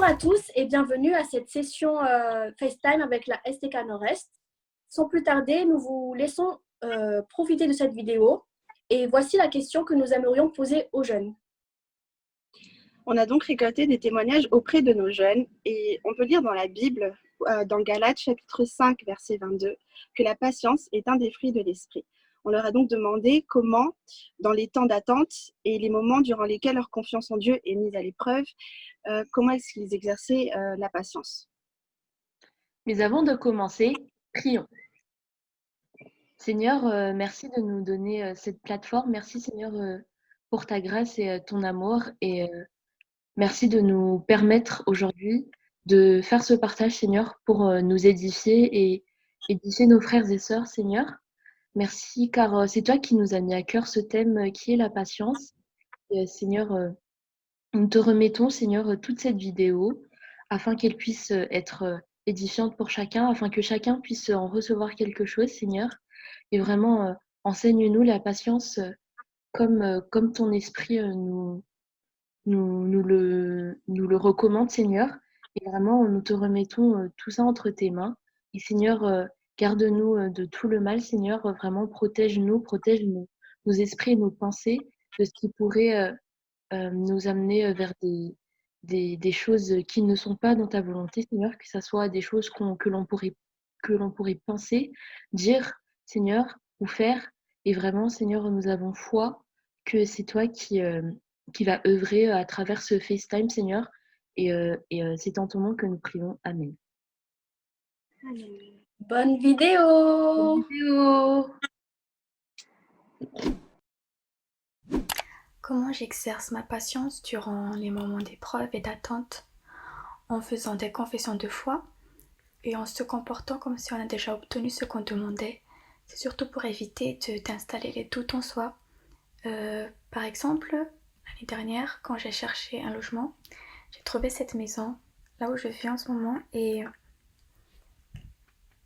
à tous et bienvenue à cette session FaceTime avec la STK Nord-Est. Sans plus tarder, nous vous laissons profiter de cette vidéo et voici la question que nous aimerions poser aux jeunes. On a donc récolté des témoignages auprès de nos jeunes et on peut lire dans la Bible, dans Galates chapitre 5, verset 22, que la patience est un des fruits de l'esprit. On leur a donc demandé comment, dans les temps d'attente et les moments durant lesquels leur confiance en Dieu est mise à l'épreuve, comment est-ce qu'ils exerçaient la patience. Mais avant de commencer, prions. Seigneur, merci de nous donner cette plateforme. Merci Seigneur pour ta grâce et ton amour. Et merci de nous permettre aujourd'hui de faire ce partage, Seigneur, pour nous édifier et édifier nos frères et sœurs, Seigneur. Merci car c'est toi qui nous as mis à cœur ce thème qui est la patience. Et Seigneur, nous te remettons, Seigneur, toute cette vidéo afin qu'elle puisse être édifiante pour chacun, afin que chacun puisse en recevoir quelque chose, Seigneur. Et vraiment, enseigne-nous la patience comme ton esprit nous le recommande, Seigneur. Et vraiment, nous te remettons tout ça entre tes mains. Et Seigneur, garde-nous de tout le mal, Seigneur. Vraiment, protège-nous, protège nos esprits et nos pensées de ce qui pourrait nous amener vers des choses qui ne sont pas dans ta volonté, Seigneur, que ce soit des choses que l'on pourrait penser, dire, Seigneur, ou faire. Et vraiment, Seigneur, nous avons foi que c'est toi qui va œuvrer à travers ce FaceTime, Seigneur. Et c'est en ton nom que nous prions. Amen. Bonne vidéo! Comment j'exerce ma patience durant les moments d'épreuve et d'attente? En faisant des confessions de foi et en se comportant comme si on a déjà obtenu ce qu'on demandait. C'est surtout pour éviter d'installer les doutes en soi. Par exemple, l'année dernière, quand j'ai cherché un logement, j'ai trouvé cette maison là où je vis en ce moment et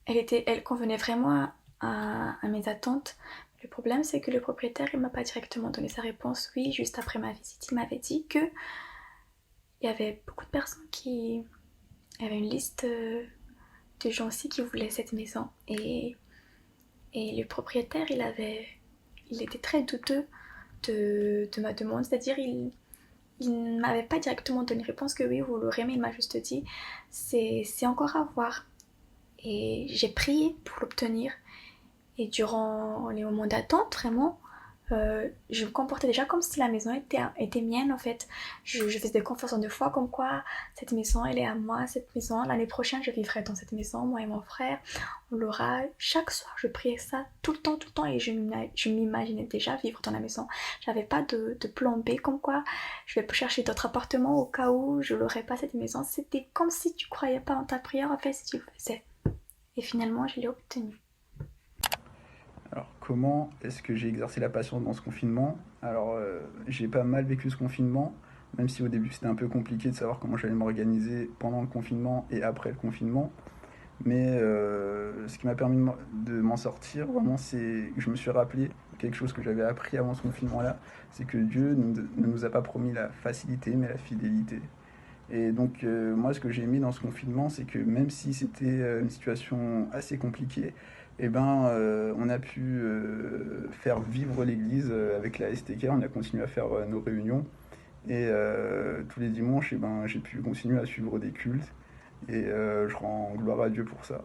elle convenait vraiment à mes attentes. Le problème, c'est que le propriétaire, il m'a pas directement donné sa réponse. Oui, juste après ma visite, il m'avait dit que il y avait beaucoup de personnes qui avaient une liste de gens aussi qui voulaient cette maison. Et le propriétaire, il était très douteux de ma demande. C'est-à-dire, il ne m'avait pas directement donné réponse que oui, vous l'aurez, mais il m'a juste dit c'est encore à voir. Et j'ai prié pour l'obtenir. Et durant les moments d'attente, vraiment, je me comportais déjà comme si la maison était mienne en fait. Je faisais des confessions de foi comme quoi cette maison elle est à moi, cette maison, l'année prochaine je vivrai dans cette maison, moi et mon frère, on l'aura. Chaque soir je priais ça tout le temps et je m'imaginais déjà vivre dans la maison. J'avais pas de plan B comme quoi je vais chercher d'autres appartements au cas où je l'aurais pas cette maison. C'était comme si tu croyais pas en ta prière en fait si tu le faisais. Et finalement je l'ai obtenu. Alors, comment est-ce que j'ai exercé la patience dans ce confinement? Alors, j'ai pas mal vécu ce confinement, même si au début c'était un peu compliqué de savoir comment j'allais m'organiser pendant le confinement et après le confinement. Mais ce qui m'a permis de m'en sortir, vraiment, c'est que je me suis rappelé quelque chose que j'avais appris avant ce confinement-là, c'est que Dieu ne nous a pas promis la facilité, mais la fidélité. Et donc, moi, ce que j'ai aimé dans ce confinement, c'est que même si c'était une situation assez compliquée, eh ben, on a pu faire vivre l'église avec la STK, on a continué à faire nos réunions. Et tous les dimanches, eh ben, j'ai pu continuer à suivre des cultes. Et je rends gloire à Dieu pour ça.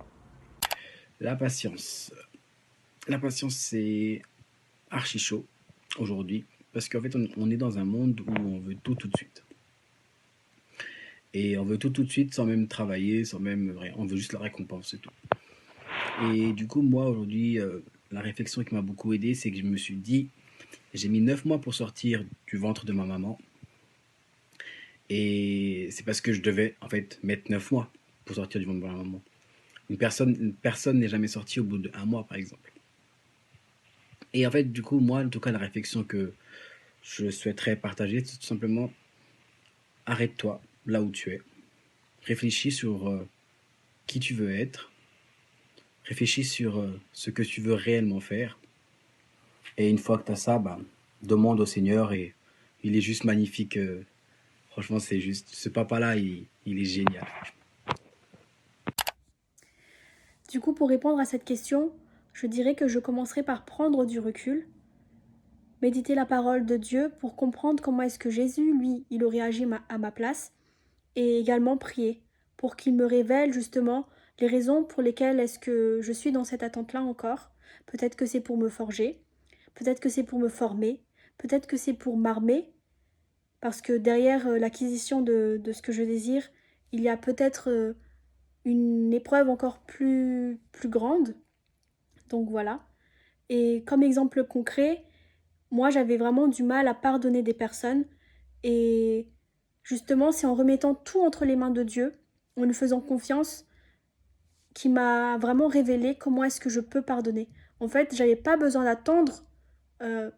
La patience. La patience, c'est archi chaud aujourd'hui. Parce qu'en fait, on est dans un monde où on veut tout de suite. Et on veut tout de suite sans même travailler, sans même rien. On veut juste la récompense, c'est tout. Et du coup, moi, aujourd'hui, la réflexion qui m'a beaucoup aidé, c'est que je me suis dit, j'ai mis 9 mois pour sortir du ventre de ma maman. Et c'est parce que je devais, en fait, mettre 9 mois pour sortir du ventre de ma maman. Une personne n'est jamais sortie au bout d'1 mois, par exemple. Et en fait, du coup, moi, en tout cas, la réflexion que je souhaiterais partager, c'est tout simplement, arrête-toi là où tu es. Réfléchis sur qui tu veux être. Réfléchis sur ce que tu veux réellement faire. Et une fois que tu as ça, demande au Seigneur et il est juste magnifique Franchement, c'est juste, ce papa-là, il est génial. Du coup, pour répondre à cette question, je dirais que je commencerai par prendre du recul, méditer la parole de Dieu pour comprendre comment est-ce que Jésus, lui, il aurait agi à ma place, et également prier pour qu'il me révèle justement les raisons pour lesquelles est-ce que je suis dans cette attente-là encore. Peut-être que c'est pour me forger, peut-être que c'est pour me former, peut-être que c'est pour m'armer, parce que derrière l'acquisition de ce que je désire, il y a peut-être une épreuve encore plus grande. Donc voilà. Et comme exemple concret, moi j'avais vraiment du mal à pardonner des personnes. Et justement, c'est en remettant tout entre les mains de Dieu, en lui faisant confiance, qui m'a vraiment révélé comment est-ce que je peux pardonner. En fait, j'avais pas besoin d'attendre euh,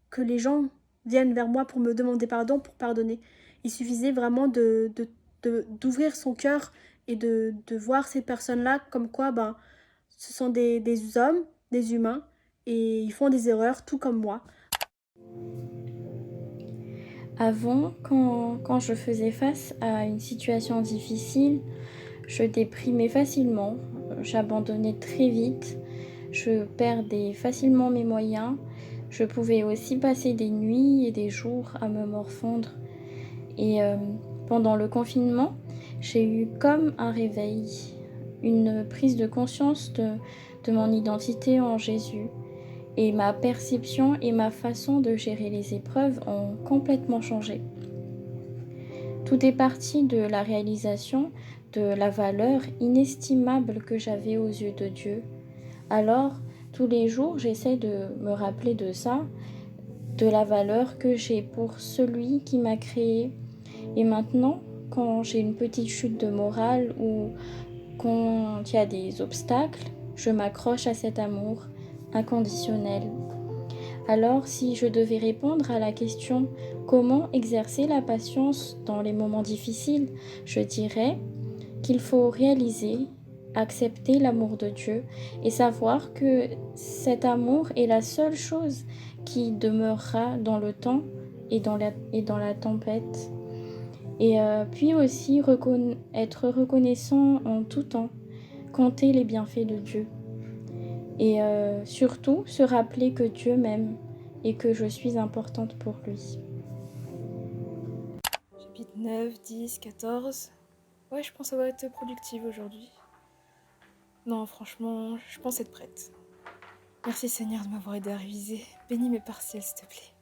que les gens viennent vers moi pour me demander pardon, pour pardonner. Il suffisait vraiment d'ouvrir son cœur et de voir ces personnes-là comme quoi ben, ce sont des hommes, des humains, et ils font des erreurs tout comme moi. Avant, quand je faisais face à une situation difficile, je déprimais facilement, j'abandonnais très vite, je perdais facilement mes moyens, je pouvais aussi passer des nuits et des jours à me morfondre. Et pendant le confinement, j'ai eu comme un réveil, une prise de conscience de mon identité en Jésus. Et ma perception et ma façon de gérer les épreuves ont complètement changé. Tout est parti de la réalisation de la valeur inestimable que j'avais aux yeux de Dieu. Alors, tous les jours, j'essaie de me rappeler de ça, de la valeur que j'ai pour celui qui m'a créé. Et maintenant, quand j'ai une petite chute de morale ou quand il y a des obstacles, je m'accroche à cet amour inconditionnel. Alors, si je devais répondre à la question comment exercer la patience dans les moments difficiles, je dirais qu'il faut réaliser, accepter l'amour de Dieu et savoir que cet amour est la seule chose qui demeurera dans le temps et dans la tempête. Et puis aussi être reconnaissant en tout temps, compter les bienfaits de Dieu. Et surtout, se rappeler que Dieu m'aime et que je suis importante pour lui. Chapitre 9, 10, 14. Ouais, je pense avoir été productive aujourd'hui. Non, franchement, je pense être prête. Merci Seigneur de m'avoir aidé à réviser. Bénis mes partiels, s'il te plaît.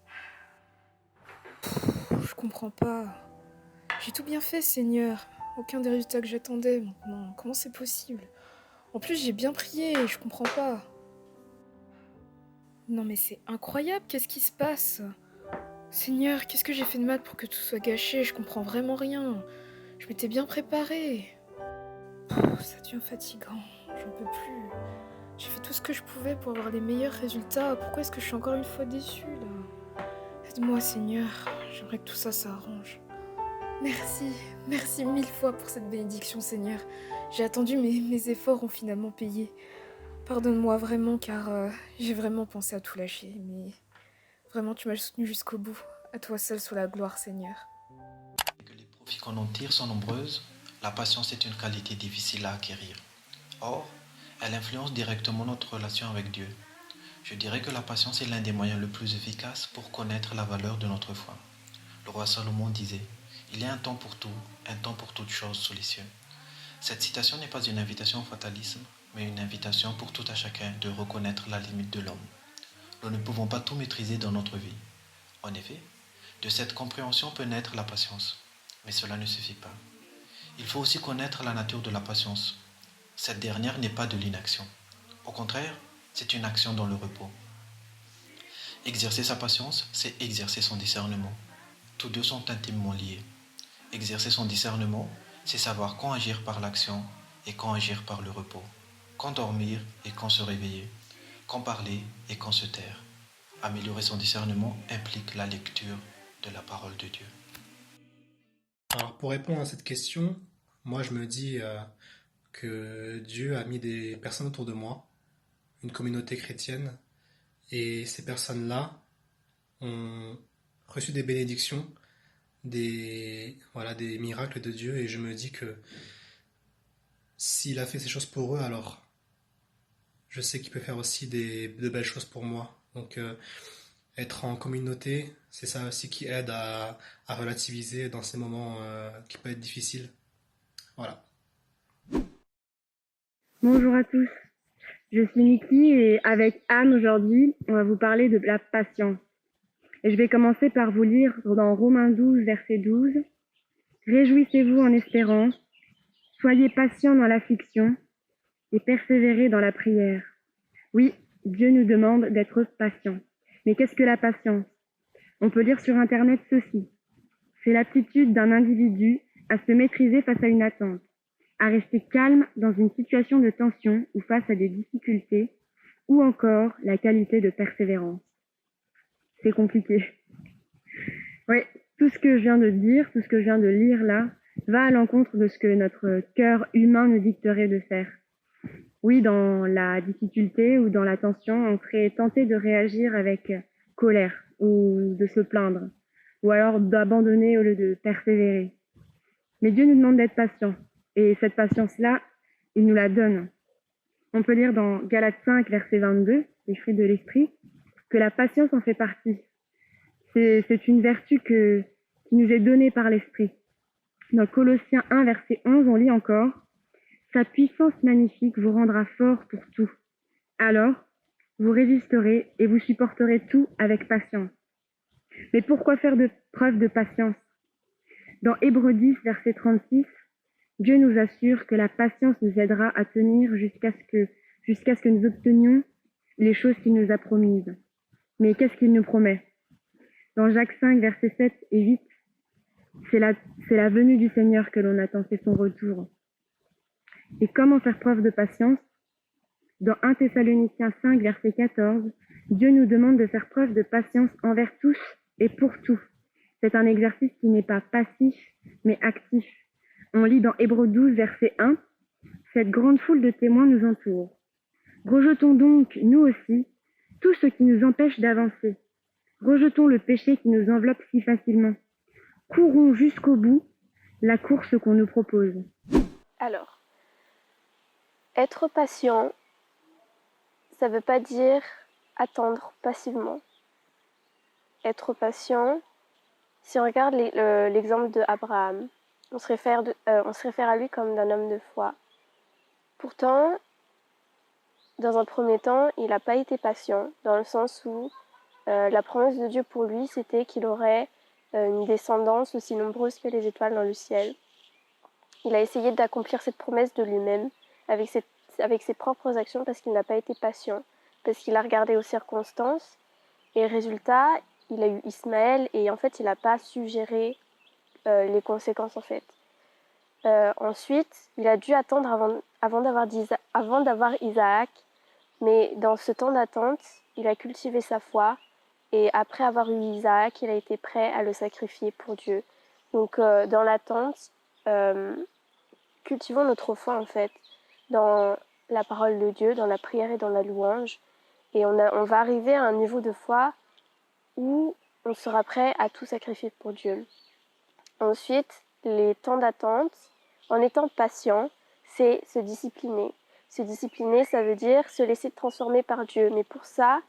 Je comprends pas. J'ai tout bien fait, Seigneur. Aucun des résultats que j'attendais maintenant. Comment c'est possible? En plus, j'ai bien prié, je comprends pas. Non mais c'est incroyable, qu'est-ce qui se passe? Seigneur, qu'est-ce que j'ai fait de mal pour que tout soit gâché? Je comprends vraiment rien. Je m'étais bien préparée. Ça devient fatigant, j'en peux plus. J'ai fait tout ce que je pouvais pour avoir les meilleurs résultats. Pourquoi est-ce que je suis encore une fois déçue là? Aide-moi Seigneur, j'aimerais que tout ça s'arrange. Merci mille fois pour cette bénédiction Seigneur. J'ai attendu, mais mes efforts ont finalement payé. Pardonne-moi vraiment car j'ai vraiment pensé à tout lâcher, mais vraiment tu m'as soutenu jusqu'au bout. À toi seul soit la gloire Seigneur. Que les profits qu'on en tire sont nombreuses, la patience est une qualité difficile à acquérir. Or, elle influence directement notre relation avec Dieu. Je dirais que la patience est l'un des moyens le plus efficaces pour connaître la valeur de notre foi. Le roi Salomon disait « Il y a un temps pour tout, un temps pour toutes choses sous les cieux ». Cette citation n'est pas une invitation au fatalisme, mais une invitation pour tout à chacun de reconnaître la limite de l'homme. Nous ne pouvons pas tout maîtriser dans notre vie. En effet, de cette compréhension peut naître la patience, mais cela ne suffit pas. Il faut aussi connaître la nature de la patience. Cette dernière n'est pas de l'inaction. Au contraire, c'est une action dans le repos. Exercer sa patience, c'est exercer son discernement. Tous deux sont intimement liés. Exercer son discernement, c'est savoir quand agir par l'action et quand agir par le repos, quand dormir et quand se réveiller, quand parler et quand se taire. Améliorer son discernement implique la lecture de la parole de Dieu. Alors pour répondre à cette question, moi je me dis que Dieu a mis des personnes autour de moi, une communauté chrétienne, et ces personnes-là ont reçu des bénédictions voilà, des miracles de Dieu, et je me dis que s'il a fait ces choses pour eux, alors je sais qu'il peut faire aussi de belles choses pour moi. Donc être en communauté, c'est ça aussi qui aide à relativiser dans ces moments qui peuvent être difficiles. Voilà. Bonjour à tous, je suis Niki et avec Anne aujourd'hui, on va vous parler de la patience. Et je vais commencer par vous lire dans Romains 12, verset 12. Réjouissez-vous en espérance, soyez patients dans l'affliction et persévérez dans la prière. Oui, Dieu nous demande d'être patients. Mais qu'est-ce que la patience? On peut lire sur Internet ceci. C'est l'aptitude d'un individu à se maîtriser face à une attente, à rester calme dans une situation de tension ou face à des difficultés, ou encore la qualité de persévérance. C'est compliqué. Oui, tout ce que je viens de dire, tout ce que je viens de lire là, va à l'encontre de ce que notre cœur humain nous dicterait de faire. Oui, dans la difficulté ou dans la tension, on serait tenté de réagir avec colère ou de se plaindre, ou alors d'abandonner au lieu de persévérer. Mais Dieu nous demande d'être patients, et cette patience-là, il nous la donne. On peut lire dans Galates 5, verset 22, les fruits de l'esprit, que la patience en fait partie. C'est une vertu qui nous est donnée par l'esprit. Dans Colossiens 1, verset 11, on lit encore « Sa puissance magnifique vous rendra fort pour tout. Alors, vous résisterez et vous supporterez tout avec patience. » Mais pourquoi faire preuve de patience? Dans Hébreux 10, verset 36, Dieu nous assure que la patience nous aidera à tenir jusqu'à ce que nous obtenions les choses qu'il nous a promises. Mais qu'est-ce qu'il nous promet? Dans Jacques 5, versets 7 et 8, c'est la venue du Seigneur que l'on attend, c'est son retour. Et comment faire preuve de patience? Dans 1 Thessaloniciens 5, verset 14, Dieu nous demande de faire preuve de patience envers tous et pour tout. C'est un exercice qui n'est pas passif, mais actif. On lit dans Hébreux 12, verset 1, « Cette grande foule de témoins nous entoure. Rejetons donc, nous aussi, tout ce qui nous empêche d'avancer. Rejetons le péché qui nous enveloppe si facilement. Courons jusqu'au bout la course qu'on nous propose. » Alors, être patient, ça ne veut pas dire attendre passivement. Être patient, si on regarde l'exemple d'Abraham, on se réfère à lui comme d'un homme de foi. Pourtant, dans un premier temps, il n'a pas été patient, dans le sens où la promesse de Dieu pour lui, c'était qu'il aurait une descendance aussi nombreuse que les étoiles dans le ciel. Il a essayé d'accomplir cette promesse de lui-même avec ses propres actions parce qu'il n'a pas été patient, parce qu'il a regardé aux circonstances. Et résultat, il a eu Ismaël et en fait, il n'a pas su gérer les conséquences en fait. Ensuite, il a dû attendre avant d'avoir Isaac, mais dans ce temps d'attente, il a cultivé sa foi et après avoir eu Isaac, il a été prêt à le sacrifier pour Dieu. Donc dans l'attente, cultivons notre foi en fait, dans la parole de Dieu, dans la prière et dans la louange. Et on va arriver à un niveau de foi où on sera prêt à tout sacrifier pour Dieu. Ensuite, les temps d'attente, en étant patient, c'est se discipliner. Se discipliner, ça veut dire se laisser transformer par Dieu. Mais pour ça,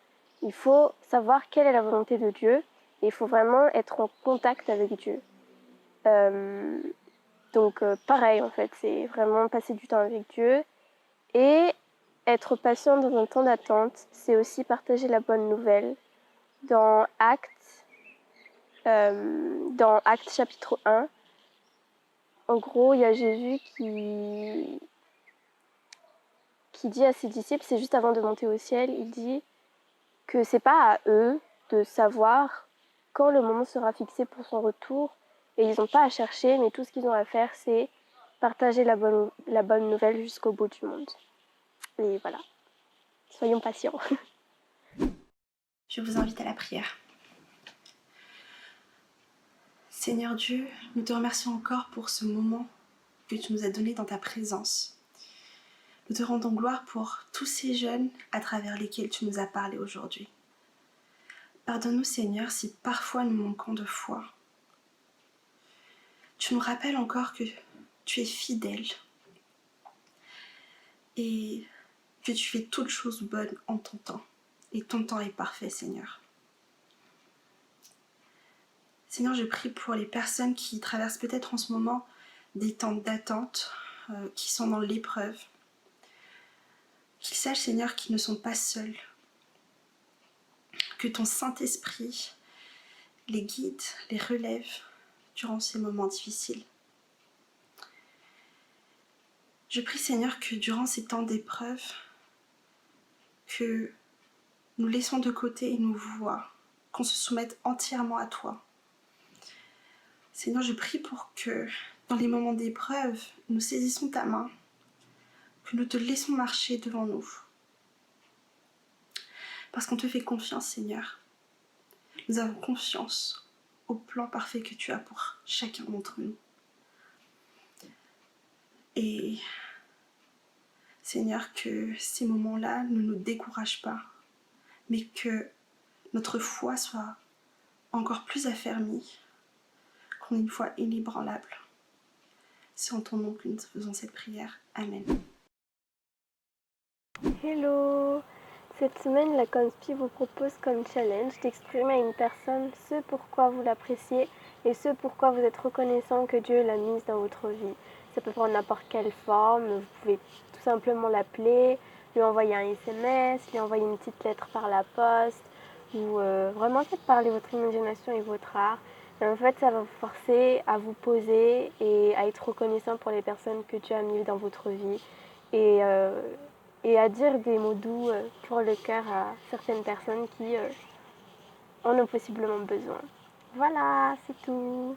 il faut savoir quelle est la volonté de Dieu et il faut vraiment être en contact avec Dieu. Donc pareil en fait, c'est vraiment passer du temps avec Dieu et être patient dans un temps d'attente, c'est aussi partager la bonne nouvelle. Dans Actes chapitre 1, en gros, il y a Jésus qui dit à ses disciples, c'est juste avant de monter au ciel, il dit que c'est pas à eux de savoir quand le moment sera fixé pour son retour, et ils n'ont pas à chercher, mais tout ce qu'ils ont à faire, c'est partager la bonne nouvelle jusqu'au bout du monde. Et voilà, soyons patients. Je vous invite à la prière. Seigneur Dieu, nous te remercions encore pour ce moment que tu nous as donné dans ta présence. Nous te rendons gloire pour tous ces jeunes à travers lesquels tu nous as parlé aujourd'hui. Pardonne-nous Seigneur si parfois nous manquons de foi. Tu nous rappelles encore que tu es fidèle et que tu fais toutes choses bonnes en ton temps. Et ton temps est parfait, Seigneur. Seigneur, je prie pour les personnes qui traversent peut-être en ce moment des temps d'attente, qui sont dans l'épreuve. Qu'ils sachent, Seigneur, qu'ils ne sont pas seuls. Que ton Saint-Esprit les guide, les relève durant ces moments difficiles. Je prie, Seigneur, que durant ces temps d'épreuve, que nous laissons de côté nos voix, qu'on se soumette entièrement à toi. Seigneur, je prie pour que dans les moments d'épreuve, nous saisissons ta main, que nous te laissons marcher devant nous. Parce qu'on te fait confiance, Seigneur. Nous avons confiance au plan parfait que tu as pour chacun d'entre nous. Et Seigneur, que ces moments-là ne nous découragent pas, mais que notre foi soit encore plus affermie, qu'on ait une foi inébranlable. C'est en ton nom que nous faisons cette prière. Amen. Hello! Cette semaine, la Conspi vous propose comme challenge d'exprimer à une personne ce pourquoi vous l'appréciez et ce pourquoi vous êtes reconnaissant que Dieu l'a mise dans votre vie. Ça peut prendre n'importe quelle forme, vous pouvez tout simplement l'appeler, lui envoyer un SMS, lui envoyer une petite lettre par la poste, ou vraiment faites parler votre imagination et votre art. Et en fait, ça va vous forcer à vous poser et à être reconnaissant pour les personnes que Dieu a mises dans votre vie. Et à dire des mots doux pour le cœur à certaines personnes qui en ont possiblement besoin. Voilà, c'est tout.